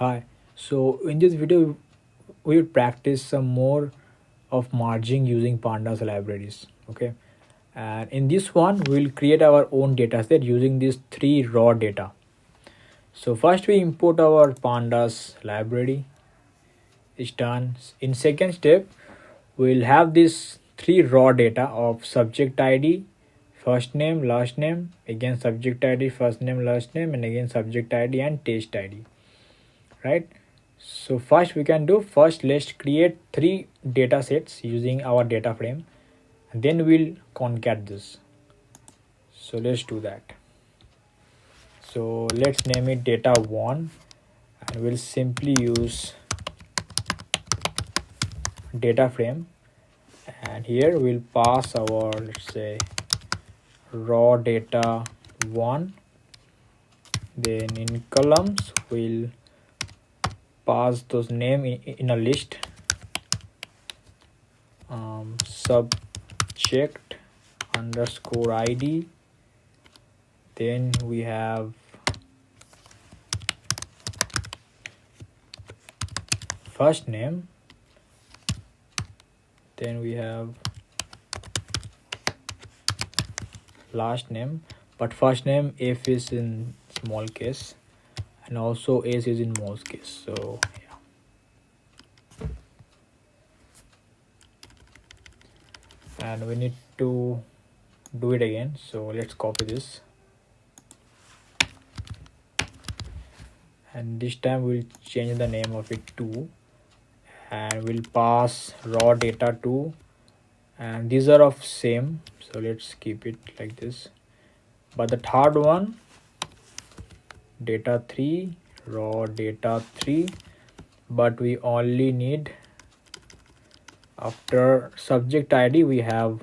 Hi. So in this video, we will practice some more of merging using Pandas libraries. Okay. And in this one, we'll create our own dataset using these three raw data. So first we import our Pandas library. It's done. In second step, we'll have this three raw data of subject ID, first name, last name, again subject ID, first name, last name, and again subject ID and test ID. Right. So first let's create three data sets using our data frame, and then we'll concat this. So let's do that. So let's name it data1, and we'll simply use data frame, and here we'll pass our, let's say, raw data 1. Then in columns we'll pass those name in a list, subject underscore ID. Then we have first name, then we have last name, but first name F is in small case and also S is in most case. So yeah, and we need to do it again. So let's copy this, and this time we'll change the name of it to, and we'll pass raw data 2, and these are of same, so let's keep it like this. But the third one, data 3, raw data 3, but we only need, after subject ID we have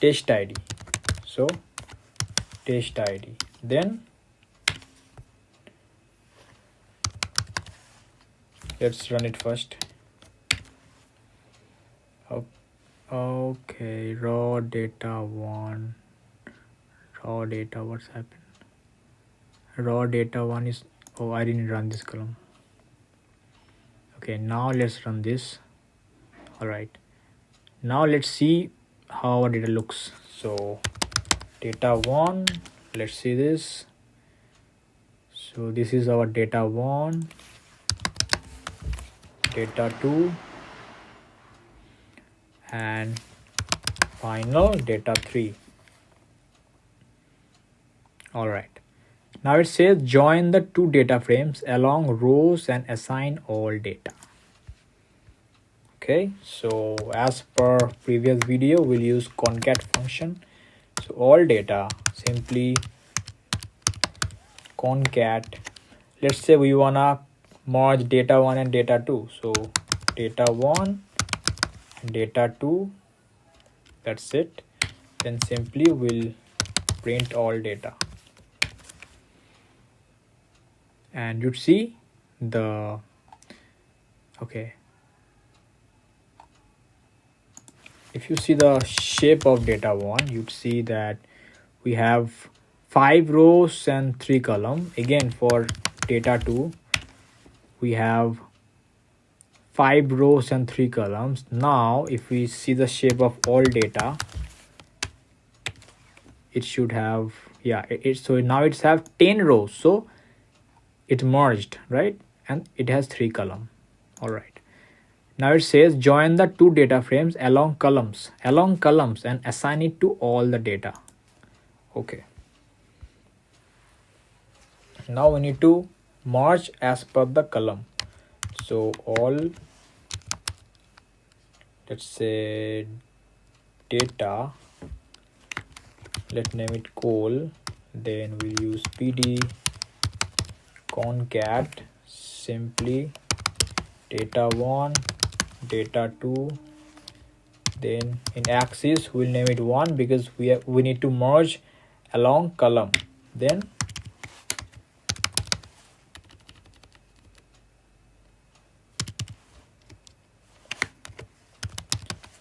test ID, so test ID. Then let's run it first. Okay, raw data 1, raw data, what's happened? Raw data 1 is, oh, I didn't run this column. Okay, now let's run this. All right, now let's see how our data looks. So data 1, let's see this. So this is our data 1, data 2, and final data 3. All right, now it says join the two data frames along rows and assign all data. Okay, so as per previous video, we'll use concat function. So all data, simply concat. Let's say we wanna merge data 1 and data 2. So data 1 and data 2, that's it. Then simply we'll print all data, and you'd see the, okay, if you see the shape of data 1, you'd see that we have 5 rows and 3 columns. Again, for data 2 we have 5 rows and 3 columns. Now if we see the shape of all data, it should have, yeah, so now it's have 10 rows, so it merged, right? And it has 3 columns. All right, now it says join the two data frames along columns and assign it to all the data. Okay, now we need to merge as per the column. So all, let's say data, let's name it col, then we'll use pd concat, simply data 1, data 2, then in axis we'll name it 1 because we need to merge along column. Then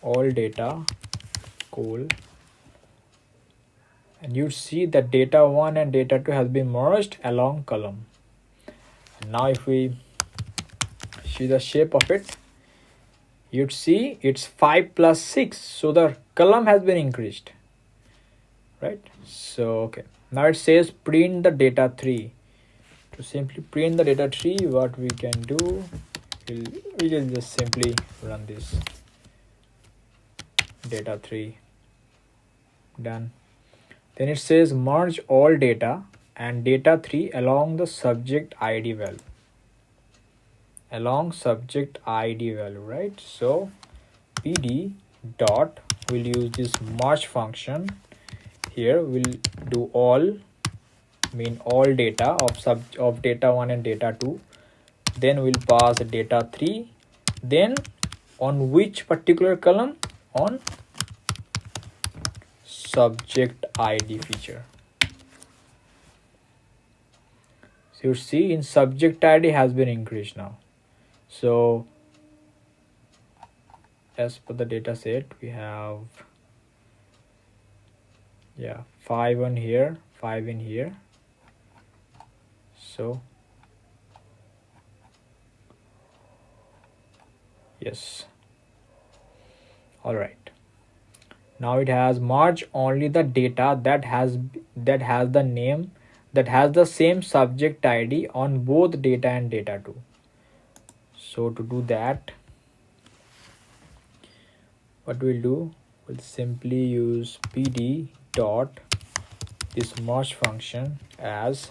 all data col, and you see that data 1 and data 2 has been merged along column. And now if we see the shape of it, you'd see it's 5 plus 6, so the column has been increased, right? So okay, now it says print the data 3. To simply print the data 3, what we can do, we'll just simply run this data 3. Done. Then it says merge all data and data 3 along the subject id value, right? So pd dot, we'll use this merge function. Here we'll do all, mean all data of data 1 and data 2. Then we'll pass data 3. Then on which particular column? On subject id feature. So you see in subject id has been increased now. So as per the data set, we have 5 on here, 5 in here. So yes, all right. Now it has merged only the data that has the name, that has the same subject id on both data and data 2. So to do that, what we'll do, we'll simply use pd dot this merge function as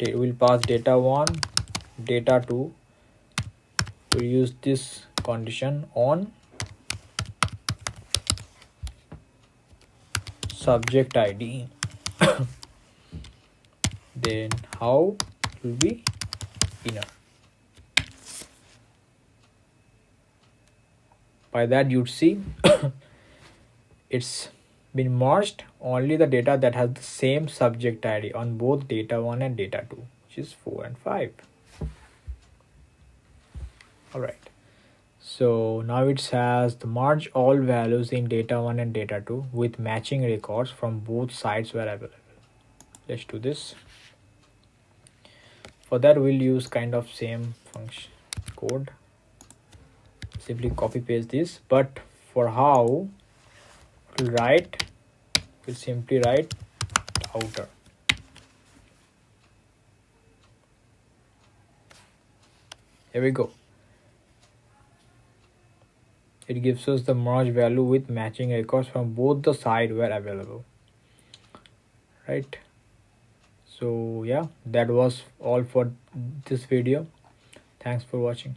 we'll pass data 1, data 2. We'll use this condition on subject id. Then how will be inner. By that you'd see it's been merged only the data that has the same subject id on both data 1 and data 2, which is 4 and 5. All right, so now it has the merge all values in data 1 and data 2 with matching records from both sides were available. Let's do this. For that we'll use kind of same function code, simply copy paste this, but for how we'll write, we'll simply write outer. Here we go. It gives us the merge value with matching records from both the side were available, right? So yeah, that was all for this video. Thanks for watching.